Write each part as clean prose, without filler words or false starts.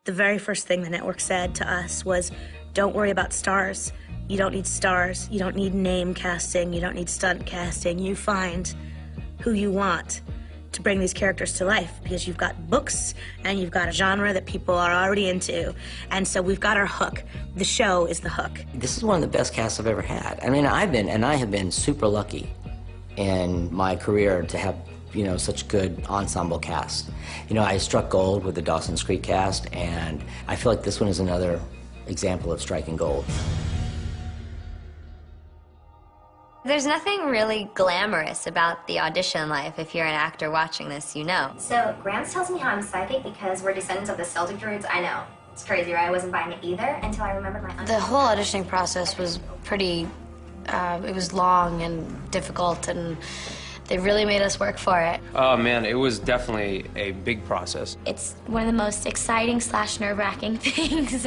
The very first thing the network said to us was, don't worry about stars. You don't need stars. You don't need name casting. You don't need stunt casting. You find who you want to bring these characters to life, because you've got books and you've got a genre that people are already into. And so we've got our hook. The show is the hook. This is one of the best casts I've ever had. I mean, I have been super lucky in my career to have, you know, such good ensemble cast. You know, I struck gold with the Dawson's Creek cast, and I feel like this one is another example of striking gold. There's nothing really glamorous about the audition life. If you're an actor watching this, you know. So Grams tells me how I'm psychic because we're descendants of the Celtic druids. I know. It's crazy, right? I wasn't buying it either until I remembered my The whole auditioning process was pretty, it was long and difficult, and they really made us work for it. Oh man, it was definitely a big process. It's one of the most exciting / nerve-wracking things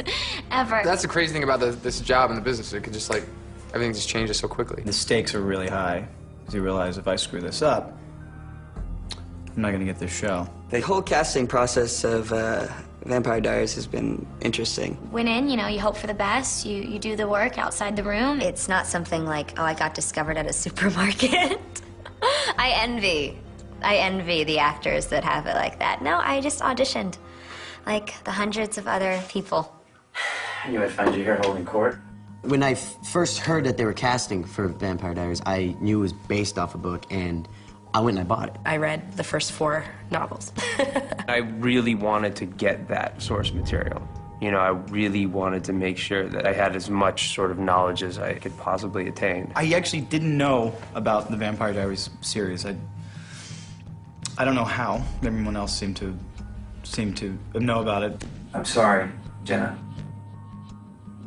ever. That's the crazy thing about this job and the business. It could just like, everything just changes so quickly. The stakes are really high, because you realize if I screw this up, I'm not going to get this show. The whole casting process of Vampire Diaries has been interesting. Went in, you know, you hope for the best, you do the work outside the room. It's not something like, oh, I got discovered at a supermarket. I envy the actors that have it like that. No, I just auditioned like the hundreds of other people. I knew I'd find you here holding court. When I first heard that they were casting for Vampire Diaries, I knew it was based off a book, and I went and I bought it. I read the first 4 novels. I really wanted to get that source material. You know, I really wanted to make sure that I had as much sort of knowledge as I could possibly attain. I actually didn't know about the Vampire Diaries series. I don't know how. Everyone else seemed to know about it. I'm sorry, Jenna.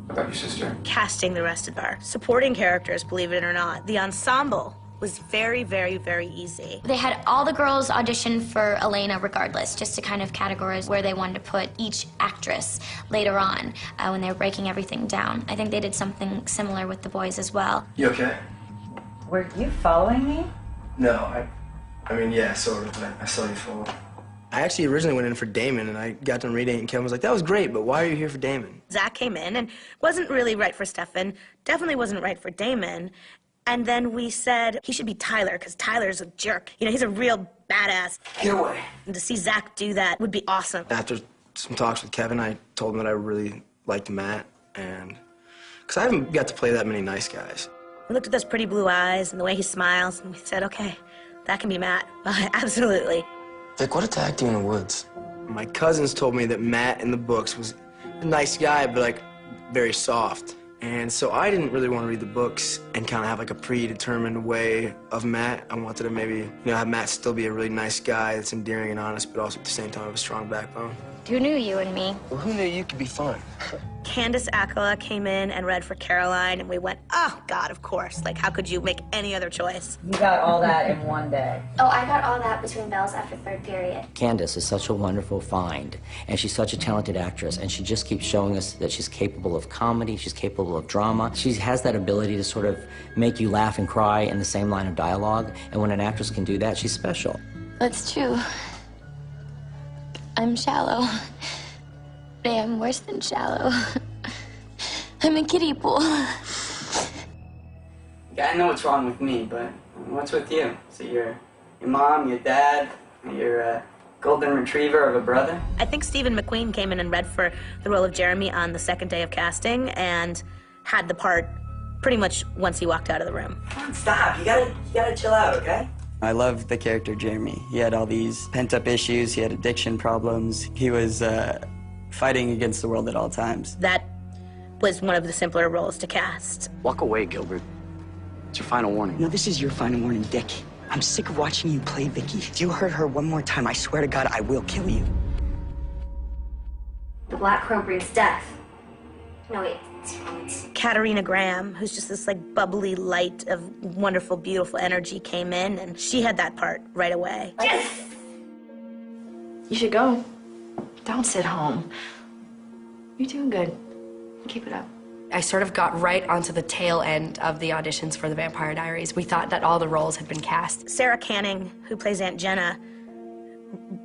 About your sister. Casting the rest of our supporting characters, believe it or not, the ensemble was very, very, very easy. They had all the girls audition for Elena regardless, just to kind of categorize where they wanted to put each actress later on when they were breaking everything down. I think they did something similar with the boys as well. You okay? Were you following me? No, I mean, yeah, sort of, but I saw you fall. I actually originally went in for Damon, and I got done reading it, and Kevin was like, that was great, but why are you here for Damon? Zach came in and wasn't really right for Stefan, definitely wasn't right for Damon, and then we said he should be Tyler, because Tyler's a jerk. You know, he's a real badass. Get away. And to see Zach do that would be awesome. After some talks with Kevin, I told him that I really liked Matt, and because I haven't got to play that many nice guys. We looked at those pretty blue eyes and the way he smiles, and we said, okay, that can be Matt. Absolutely. Like, what a acting in the woods. My cousins told me that Matt in the books was a nice guy, but like very soft. And so I didn't really want to read the books and kind of have like a predetermined way of Matt. I wanted to maybe, you know, have Matt still be a really nice guy that's endearing and honest, but also at the same time have a strong backbone. Who knew you and me? Well, who knew you could be fun? Candace Accola came in and read for Caroline, and we went, oh, God, of course. Like, how could you make any other choice? You got all that in one day. Oh, I got all that between bells after 3rd period. Candace is such a wonderful find, and she's such a talented actress, and she just keeps showing us that she's capable of comedy, she's capable of drama. She has that ability to sort of make you laugh and cry in the same line of dialogue, and when an actress can do that, she's special. That's true. I'm shallow. I am worse than shallow. I'm a kiddie pool. Yeah, I know what's wrong with me, but what's with you? So your mom, your dad, your golden retriever of a brother? I think Stephen McQueen came in and read for the role of Jeremy on the 2nd day of casting and had the part pretty much once he walked out of the room. Come on, stop. You gotta chill out, okay? I love the character Jeremy. He had all these pent-up issues. He had addiction problems. He was fighting against the world at all times. That was one of the simpler roles to cast. Walk away, Gilbert. It's your final warning. No, this is your final warning, Dick. I'm sick of watching you play Vicky. If you hurt her one more time, I swear to God, I will kill you. The Black Crow breeds death. No, wait. Katarina Graham, who's just this like bubbly light of wonderful, beautiful energy, came in, and she had that part right away. Yes! You should go. Don't sit home. You're doing good. Keep it up. I sort of got right onto the tail end of the auditions for the Vampire Diaries. We thought that all the roles had been cast. Sarah Canning, who plays Aunt Jenna,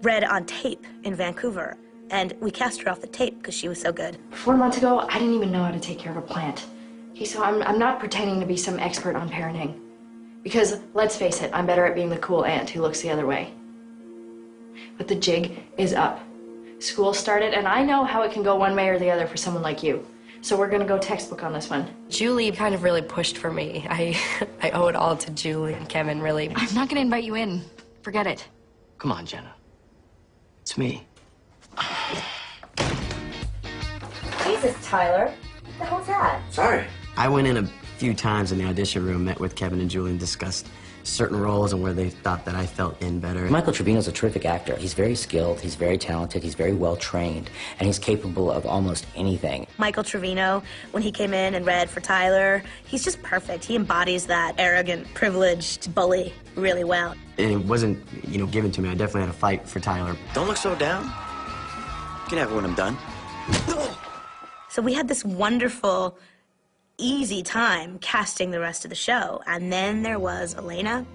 read on tape in Vancouver. and we cast her off the tape because she was so good. 4 months ago, I didn't even know how to take care of a plant. Okay, so I'm not pretending to be some expert on parenting. Because, let's face it, I'm better at being the cool aunt who looks the other way. But the jig is up. School started, and I know how it can go one way or the other for someone like you. So we're gonna go textbook on this one. Julie kind of really pushed for me. I owe it all to Julie and Kevin, really. I'm not gonna invite you in. Forget it. Come on, Jenna. It's me. Jesus, Tyler. What the hell's that? Sorry. I went in a few times in the audition room, met with Kevin and Julie, and discussed certain roles and where they thought that I felt in better. Michael Trevino's a terrific actor. He's very skilled, he's very talented, he's very well trained, and he's capable of almost anything. Michael Trevino, when he came in and read for Tyler, he's just perfect. He embodies that arrogant, privileged bully really well. And it wasn't, given to me. I definitely had to fight for Tyler. Don't look so down. You can have it when I'm done. So we had this wonderful, easy time casting the rest of the show. And then there was Elena,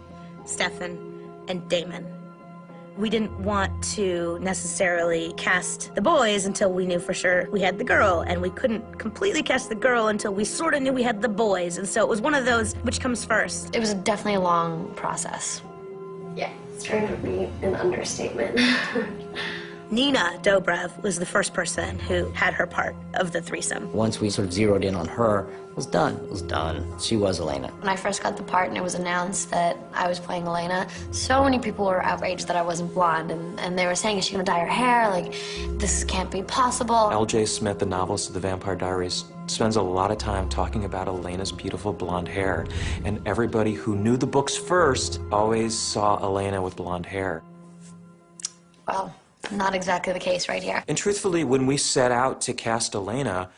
Stefan, and Damon. We didn't want to necessarily cast the boys until we knew for sure we had the girl, and we couldn't completely cast the girl until we sort of knew we had the boys. And so it was one of those, which comes first? It was definitely a long process. Yeah, strange would be an understatement. Nina Dobrev was the first person who had her part of the threesome. Once we sort of zeroed in on her, it was done. It was done. She was Elena. When I first got the part and it was announced that I was playing Elena, so many people were outraged that I wasn't blonde, and they were saying, is she gonna dye her hair? Like, this can't be possible. L.J. Smith, the novelist of the Vampire Diaries, spends a lot of time talking about Elena's beautiful blonde hair, and everybody who knew the books first always saw Elena with blonde hair. Well, not exactly the case right here. And truthfully, when we set out to cast Elena,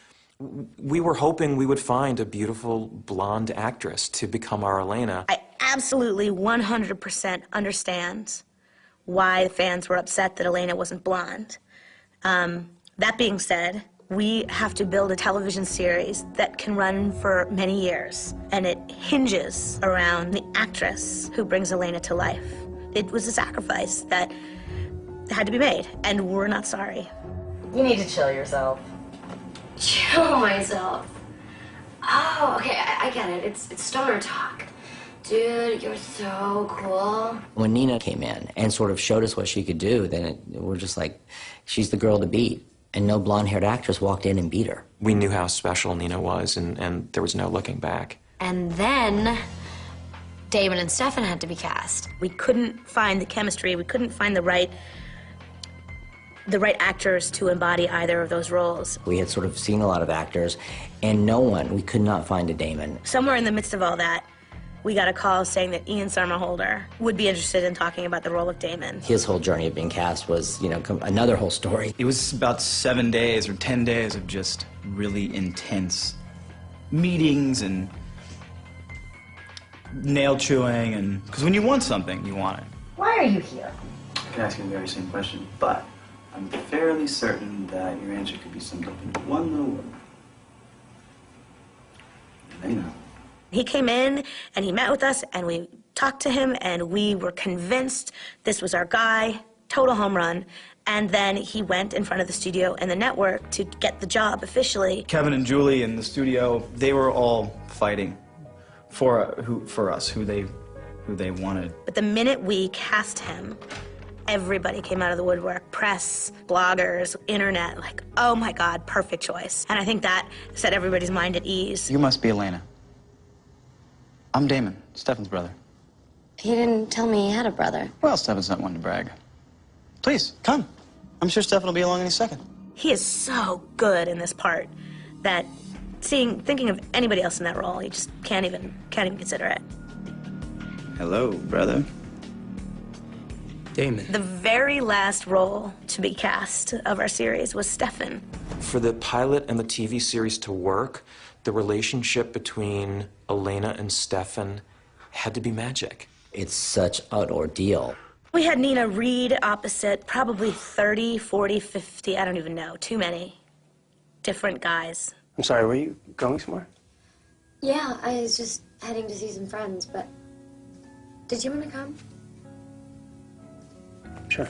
we were hoping we would find a beautiful blonde actress to become our Elena. I absolutely 100% understand why the fans were upset that Elena wasn't blonde. That being said, we have to build a television series that can run for many years, and it hinges around the actress who brings Elena to life. It was a sacrifice that had to be made, and we're not sorry. You need to chill yourself. Chill myself. Oh, okay, I get it. It's stoner talk. Dude, you're so cool. When Nina came in and sort of showed us what she could do, then we're just like, she's the girl to beat. And no blonde-haired actress walked in and beat her. We knew how special Nina was, and there was no looking back. And then Damon and Stefan had to be cast. We couldn't find the chemistry. We couldn't find the right actors to embody either of those roles. We had sort of seen a lot of actors, and we could not find a Damon. Somewhere in the midst of all that, we got a call saying that Ian Somerhalder would be interested in talking about the role of Damon. His whole journey of being cast was, another whole story. It was about 7 days or 10 days of just really intense meetings and nail chewing, and because when you want something, you want it. Why are you here? I can ask you the very same question, but I'm fairly certain that your answer could be summed up in one little word. Elena. He came in and he met with us and we talked to him and we were convinced this was our guy, total home run. And then he went in front of the studio and the network to get the job officially. Kevin and Julie in the studio, they were all fighting for us, who they wanted. But the minute we cast him, everybody came out of the woodwork. Press, bloggers, internet, like, oh my God, perfect choice. And I think that set everybody's mind at ease. You must be Elena. I'm Damon, Stefan's brother. He didn't tell me he had a brother. Well, Stefan's not one to brag. Please, come. I'm sure Stefan will be along any second. He is so good in this part that thinking of anybody else in that role, you just can't even consider it. Hello, brother. Damon. The very last role to be cast of our series was Stefan. For the pilot and the TV series to work, the relationship between Elena and Stefan had to be magic. It's such an ordeal. We had Nina read opposite probably 30, 40, 50, I don't even know, too many different guys. I'm sorry, were you going somewhere? Yeah, I was just heading to see some friends, but did you want to come? Sure.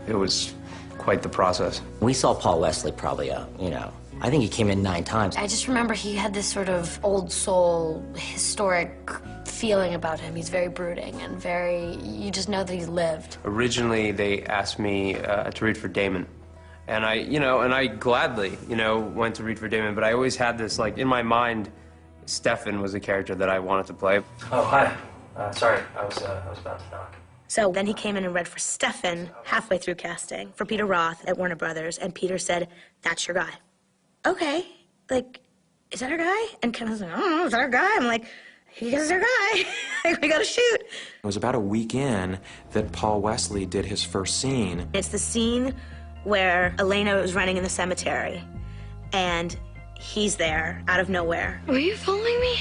It was quite the process. We saw Paul Wesley probably, I think he came in 9 times. I just remember he had this sort of old soul, historic feeling about him. He's very brooding and you just know that he's lived. Originally, they asked me to read for Damon. And I gladly, went to read for Damon, but I always had this, like, in my mind, Stefan was a character that I wanted to play. Oh, hi. Sorry, I was about to knock. So then he came in and read for Stefan halfway through casting for Peter Roth at Warner Brothers, and Peter said, "That's your guy." Okay, like, is that our guy? And Kevin's like, "I don't know, is that our guy?" I'm like, "He is our guy." We gotta shoot. It was about a week in that Paul Wesley did his first scene. It's the scene where Elena was running in the cemetery, and he's there out of nowhere. Were you following me?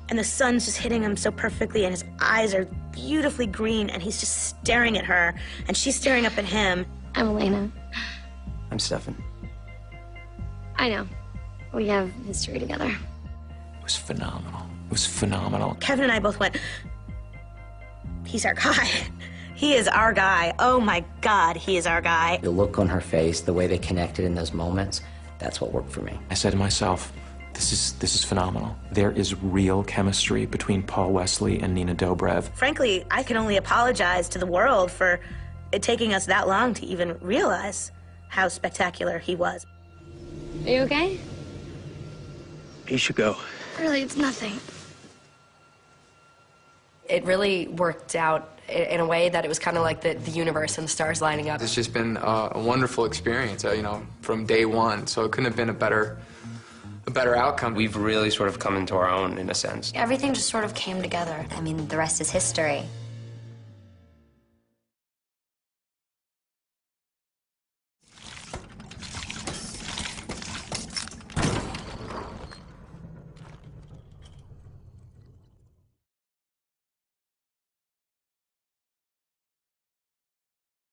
And the sun's just hitting him so perfectly, and his eyes are beautifully green, and he's just staring at her, and she's staring up at him. I'm Elena. I'm Stefan. I know. We have history together. It was phenomenal. It was phenomenal. Kevin and I both went, "He's our guy. He is our guy. Oh my God, he is our guy." The look on her face, the way they connected in those moments, that's what worked for me. I said to myself, this is phenomenal. There is real chemistry between Paul Wesley and Nina Dobrev. Frankly, I can only apologize to the world for it taking us that long to even realize how spectacular he was. Are you okay? You should go. Really, it's nothing. It really worked out in a way that it was kind of like the universe and the stars lining up. It's just been a wonderful experience, from day one. So it couldn't have been a better outcome. We've really sort of come into our own, in a sense. Everything just sort of came together. I mean, the rest is history.